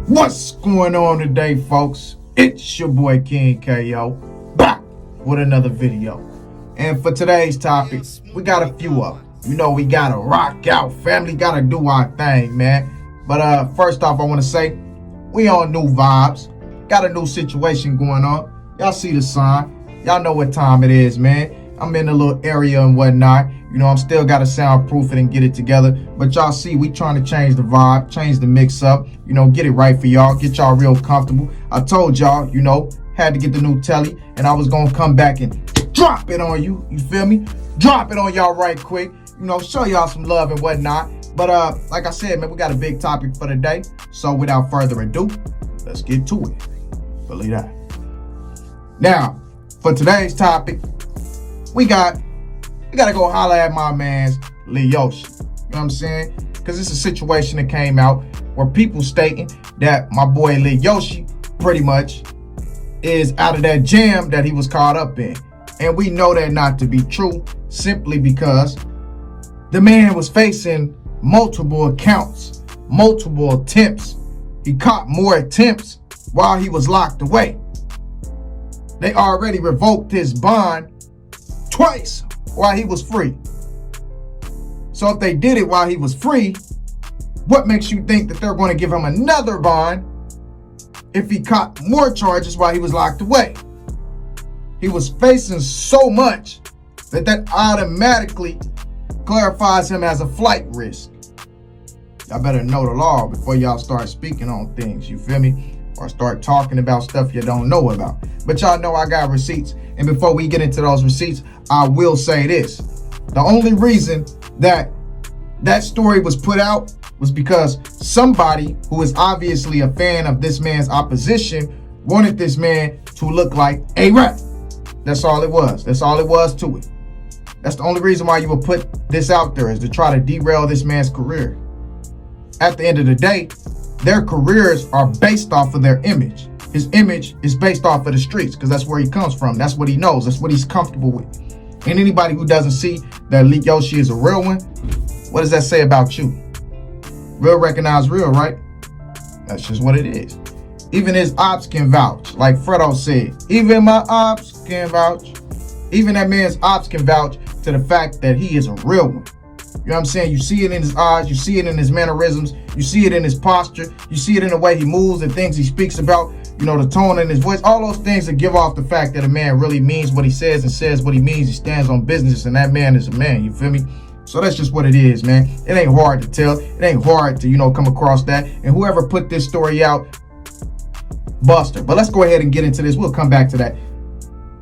What's going on today, folks? It's your boy King KO back with another video. And for today's topic, we got a few of them. You know, we gotta rock out, family, gotta do our thing, man. But first off, I want to say we on new vibes, got a new situation going on. Y'all see the sign, y'all know what time it is, man. I'm in a little area and whatnot. You know, I'm still got to soundproof it and get it together. But y'all see, we trying to change the vibe, change the mix up, you know, get it right for y'all, get y'all real comfortable. I told y'all, you know, had to get the new telly, and I was going to come back and drop it on you. You feel me? Drop it on y'all right quick. You know, show y'all some love and whatnot. But like I said, man, we got a big topic for today. So without further ado, let's get to it. Believe that. Now, for today's topic, we gotta go holler at my man's Yoshi. You know what I'm saying? Because it's a situation that came out where people stating that my boy Yoshi pretty much is out of that jam that he was caught up in. And we know that not to be true simply because the man was facing multiple accounts, multiple attempts. He caught more attempts while he was locked away. They already revoked his bond twice while he was free. So if they did it while he was free, what makes you think that they're going to give him another bond if he caught more charges while he was locked away? He was facing so much that automatically clarifies him as a flight risk. Y'all better know the law before y'all start speaking on things, you feel me? Or start talking about stuff you don't know about. But y'all know I got receipts. And before we get into those receipts, I will say this. The only reason that story was put out was because somebody who is obviously a fan of this man's opposition wanted this man to look like a rep. That's all it was. That's all it was to it. That's the only reason why you would put this out there, is to try to derail this man's career. At the end of the day, their careers are based off of their image. His image is based off of the streets because that's where he comes from. That's what he knows. That's what he's comfortable with. And anybody who doesn't see that Yoshi is a real one, what does that say about you? Real recognize real, right? That's just what it is. Even his ops can vouch. Like Fredo said, even my ops can vouch. Even that man's ops can vouch to the fact that he is a real one. You know what I'm saying? You see it in his eyes, you see it in his mannerisms, you see it in his posture, you see it in the way he moves and things he speaks about, you know, the tone in his voice, all those things that give off the fact that a man really means what he says and says what he means. He stands on business, and that man is a man, you feel me? So that's just what it is, man. It ain't hard to tell. It ain't hard to, you know, come across that. And whoever put this story out, buster. But let's go ahead and get into this. We'll come back to that.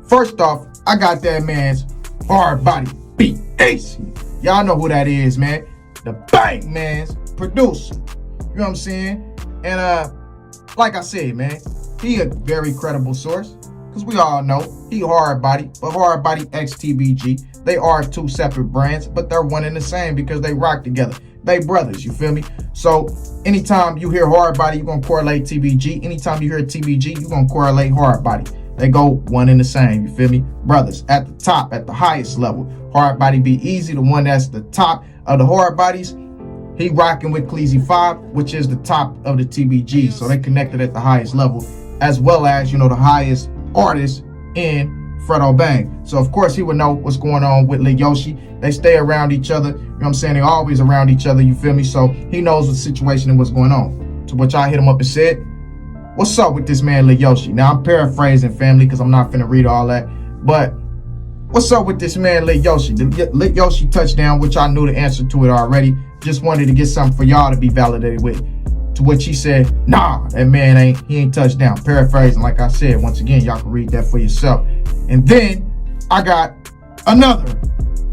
First off, I got that man's hard body beat Eazy. Y'all know who that is, man. The Bank Man's producer. You know what I'm saying? And like I said, man, he a very credible source. Because we all know he hard body, but hard body X TBG. They are two separate brands, but they're one and the same because they rock together. They brothers, you feel me? So anytime you hear hard body, you're gonna correlate TBG. Anytime you hear TBG, you're gonna correlate hard body. They go one and the same, you feel me? Brothers at the top, at the highest level. Hard body be Eazy, the one that's the top of the hard bodies. He rocking with Eazy 5, which is the top of the TBG. So they connected at the highest level, as well as, you know, the highest artist in Fredo Bang. So of course he would know what's going on with Yoshi. They stay around each other. You know what I'm saying? They're always around each other, you feel me? So he knows the situation and what's going on. To which I hit him up and said, what's up with this man Yoshi? Now I'm paraphrasing, family, because I'm not finna read all that. But what's up with this man Yoshi? The Yoshi touchdown, which I knew the answer to it already. Just wanted to get something for y'all to be validated with. To which he said, nah, that man ain't touchdown. Paraphrasing, like I said, once again, y'all can read that for yourself. And then I got another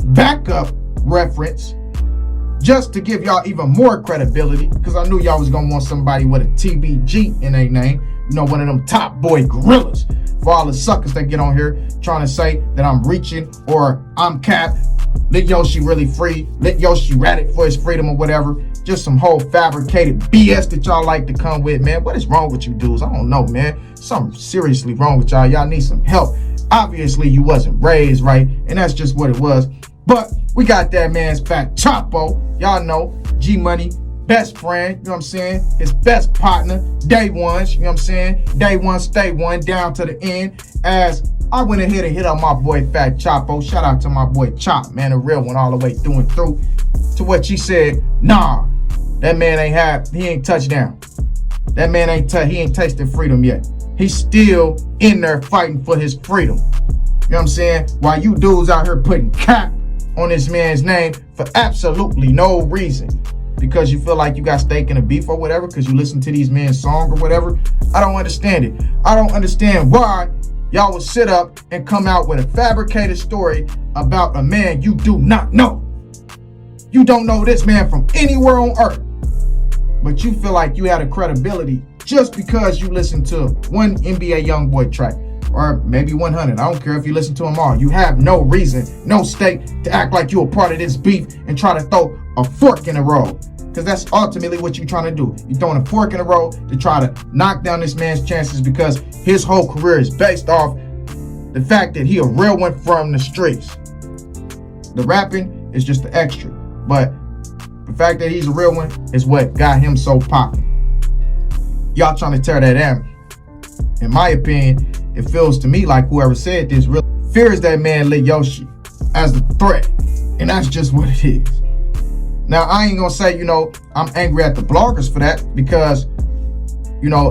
backup reference just to give y'all even more credibility, because I knew y'all was gonna want somebody with a TBG in their name. You know, one of them top boy gorillas. For all the suckers that get on here trying to say that I'm reaching or I'm capped, let Yoshi really free, let Yoshi ratted for his freedom or whatever. Just some whole fabricated BS that y'all like to come with, man. What is wrong with you dudes? I don't know, man. Something seriously wrong with y'all. Y'all need some help. Obviously, you wasn't raised right, and that's just what it was. But we got that man's fat Chapo. Y'all know, G Money, best friend, you know what I'm saying? His best partner, day ones, you know what I'm saying? Day one, stay one, down to the end. As I went ahead and hit up my boy Fat Chapo. Shout out to my boy Chop, man, a real one all the way through and through. To what she said, nah, that man he ain't touchdown. That man he ain't tasted freedom yet. He's still in there fighting for his freedom. You know what I'm saying? While you dudes out here putting cap on this man's name for absolutely no reason. Because you feel like you got stake in a beef or whatever, because you listen to these men's song or whatever. I don't understand it. I don't understand why y'all would sit up and come out with a fabricated story about a man you do not know. You don't know this man from anywhere on earth. But you feel like you had a credibility just because you listened to one NBA YoungBoy track. Or maybe 100. I don't care if you listen to them all. You have no reason, no stake to act like you're a part of this beef and try to throw a fork in the road. Because that's ultimately what you're trying to do. You're throwing a fork in the road to try to knock down this man's chances because his whole career is based off the fact that he a real one from the streets. The rapping is just the extra. But the fact that he's a real one is what got him so popular. Y'all trying to tear that down. In my opinion, it feels to me like whoever said this really fears that man Lil Yoshi as a threat. And that's just what it is. Now, I ain't gonna say, I'm angry at the bloggers for that because,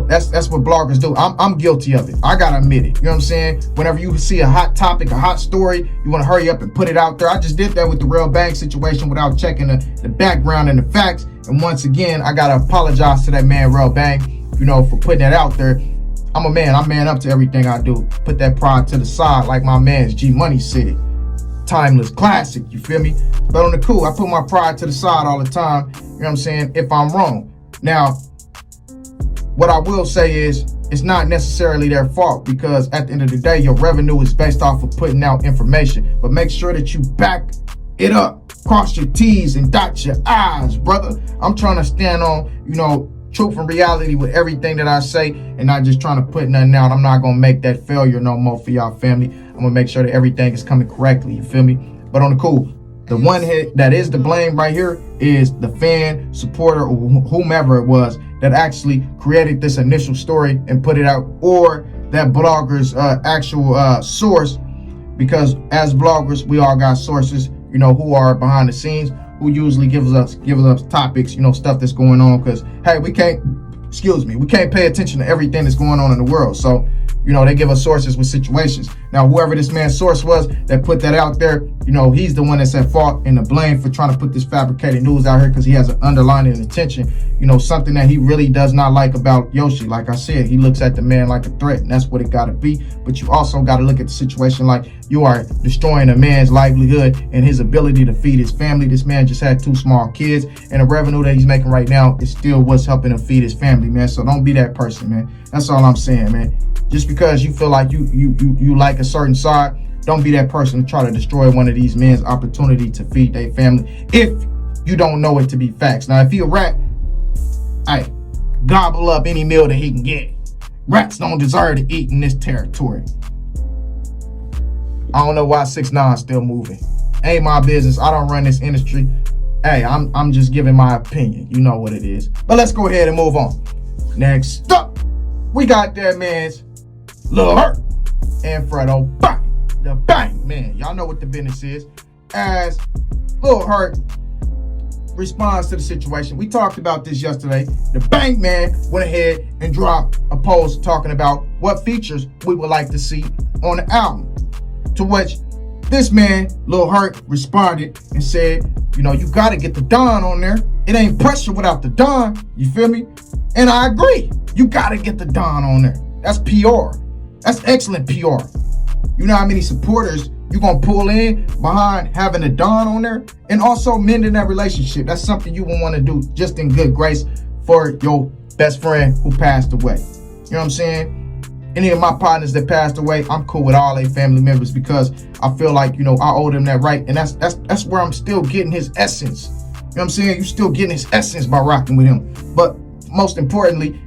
that's what bloggers do. I'm guilty of it. I gotta admit it. You know what I'm saying? Whenever you see a hot topic, a hot story, you wanna hurry up and put it out there. I just did that with the Real Bang situation without checking the background and the facts. And once again, I gotta apologize to that man Real Bang, for putting that out there. I'm a man. I man up to everything I do. Put that pride to the side like my man's G Money said. Timeless classic, you feel me? But on the cool, I put my pride to the side all the time, you know what I'm saying, if I'm wrong. Now, what I will say is, it's not necessarily their fault because at the end of the day, your revenue is based off of putting out information. But make sure that you back it up. Cross your T's and dot your I's, brother. I'm trying to stand on, truth and reality with everything that I say and not just trying to put nothing out. I'm not going to make that failure no more for y'all family. I'm going to make sure that everything is coming correctly. You feel me? But on the cool, the one hit that is to blame right here is the fan, supporter, or whomever it was that actually created this initial story and put it out, or that blogger's actual source. Because as bloggers, we all got sources, who are behind the scenes, who usually gives us topics, stuff that's going on. Because hey, we can't pay attention to everything that's going on in the world. So, they give us sources with situations. Now, whoever this man's source was that put that out there, he's the one that's at fault and the blame for trying to put this fabricated news out here because he has an underlying intention, something that he really does not like about Yoshi. Like I said, he looks at the man like a threat, and that's what it got to be. But you also got to look at the situation like you are destroying a man's livelihood and his ability to feed his family. This man just had 2 small kids, and the revenue that he's making right now is still what's helping him feed his family, man. So don't be that person, man. That's all I'm saying, man. Just because you feel like you like a certain side, don't be that person to try to destroy one of these men's opportunity to feed their family if you don't know it to be facts. Now, if he a rat, hey, gobble up any meal that he can get. Rats don't deserve to eat in this territory. I don't know why 6ix9ine still moving. Ain't my business. I don't run this industry. Hey, I'm just giving my opinion. You know what it is. But let's go ahead and move on. Next up, we got that man's Lil Hurk and Fredo. Bang! The bang, man. Y'all know what the business is. As Lil Hurk responds to the situation. We talked about this yesterday. The Bang Man went ahead and dropped a post talking about what features we would like to see on the album. To which this man, Lil Hurk, responded and said, you got to get the Don on there. It ain't pressure without the Don. You feel me? And I agree. You got to get the Don on there. That's PR. That's excellent PR. You know how many supporters you gonna pull in behind having a Don on there? And also mending that relationship. That's something you would want to do just in good grace for your best friend who passed away. You know what I'm saying? Any of my partners that passed away, I'm cool with all their family members because I feel like, I owe them that right. And that's where I'm still getting his essence. You know what I'm saying? You're still getting his essence by rocking with him. But most importantly,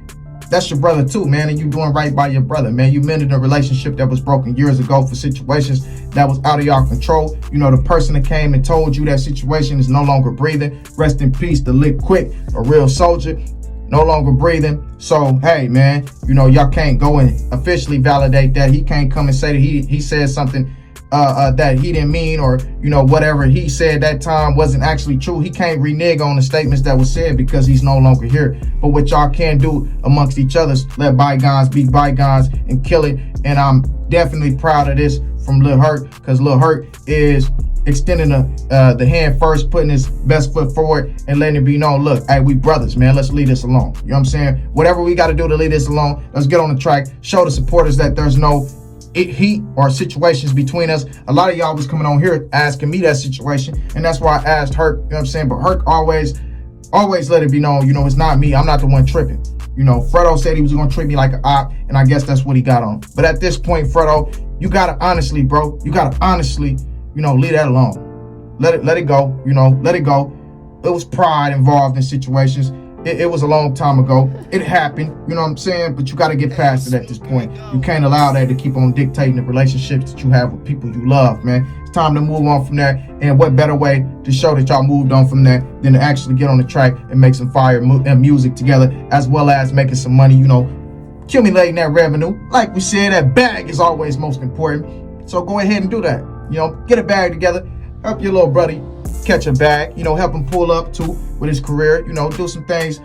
that's your brother too, man, and you doing right by your brother, man. You mended a relationship that was broken years ago for situations that was out of y'all control. You know, the person that came and told you that situation is no longer breathing. Rest in peace, the Lick Quick, a real soldier, no longer breathing. So, hey, man, you know, y'all can't go and officially validate that. He can't come and say that he said something that he didn't mean, or, you know, whatever he said that time wasn't actually true. He can't renege on the statements that were said because he's no longer here. But what y'all can do amongst each other is let bygones be bygones and kill it. And I'm definitely proud of this from Lil Hurk, because Lil Hurk is extending the hand first, putting his best foot forward and letting it be known, look, hey, we brothers, man, let's leave this alone. You know what I'm saying? Whatever we got to do to leave this alone, let's get on the track, show the supporters that there's no heat or situations between us. A lot of y'all was coming on here asking me that situation, and that's why I asked Hurk, you know what I'm saying? But Hurk always let it be known, you know, it's not me, I'm not the one tripping. You know, Fredo said he was gonna treat me like an op, and I guess that's what he got on. But at this point, Fredo, you gotta honestly, bro, you know, leave that alone. Let it go, you know, let it go. It was pride involved in situations. It was a long time ago. It happened, you know what I'm saying? But you got to get past it at this point. You can't allow that to keep on dictating the relationships that you have with people you love, man. It's time to move on from that. And what better way to show that y'all moved on from that than to actually get on the track and make some fire music together, as well as making some money, you know, accumulating that revenue. Like we said, that bag is always most important. So go ahead and do that. You know, get a bag together. Help your little buddy catch a bag. You know, help him pull up too with his career. You know, do some things.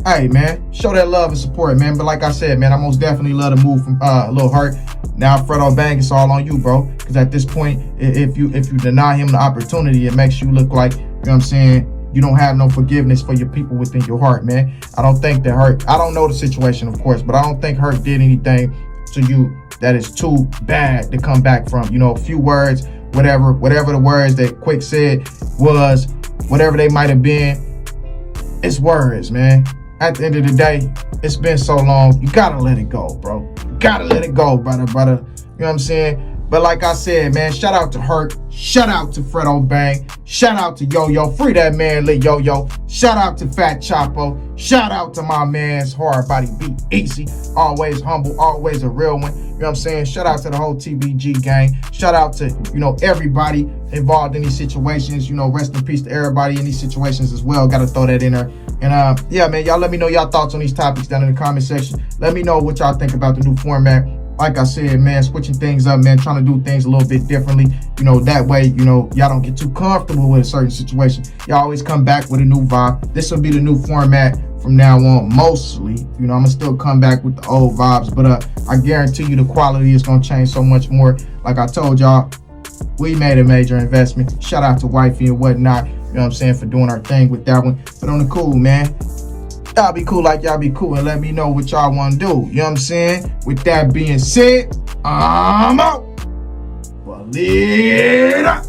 Hey, man, show that love and support, man. But like I said, man, I most definitely love to move from Lil Hurk. Now, Fredo Bang, it's all on you, bro. Because at this point, if you deny him the opportunity, it makes you look like, you know what I'm saying, you don't have no forgiveness for your people within your heart, man. I don't think that Hurk, I don't know the situation, of course, but I don't think Hurk did anything to you that is too bad to come back from. You know, a few words, whatever the words that Quick said was, whatever they might have been, it's words, man. At the end of the day, it's been so long. You gotta let it go, bro. You gotta let it go, brother. You know what I'm saying? But like I said, man, shout out to Hurk. Shout out to Fredo Bang. Shout out to Yo-Yo. Free that man, Lit Yo-Yo. Shout out to Fat Chapo. Shout out to my man's hard body beat Eazy. Always humble, always a real one. You know what I'm saying? Shout out to the whole TBG gang. Shout out to, you know, everybody involved in these situations. You know, rest in peace to everybody in these situations as well. Got to throw that in there. And yeah, man, y'all let me know y'all thoughts on these topics down in the comment section. Let me know what y'all think about the new format. Like I said, man, switching things up, man, trying to do things a little bit differently. You know, that way, you know, y'all don't get too comfortable with a certain situation. Y'all always come back with a new vibe. This will be the new format from now on, mostly. You know, I'm gonna still come back with the old vibes, but I guarantee you the quality is gonna change so much more. Like I told y'all, we made a major investment. Shout out to Wifey and whatnot, you know what I'm saying, for doing our thing with that one. But on the cool, man, y'all be cool like y'all be cool, and let me know what y'all want to do. You know what I'm saying? With that being said, I'm out. Well, later.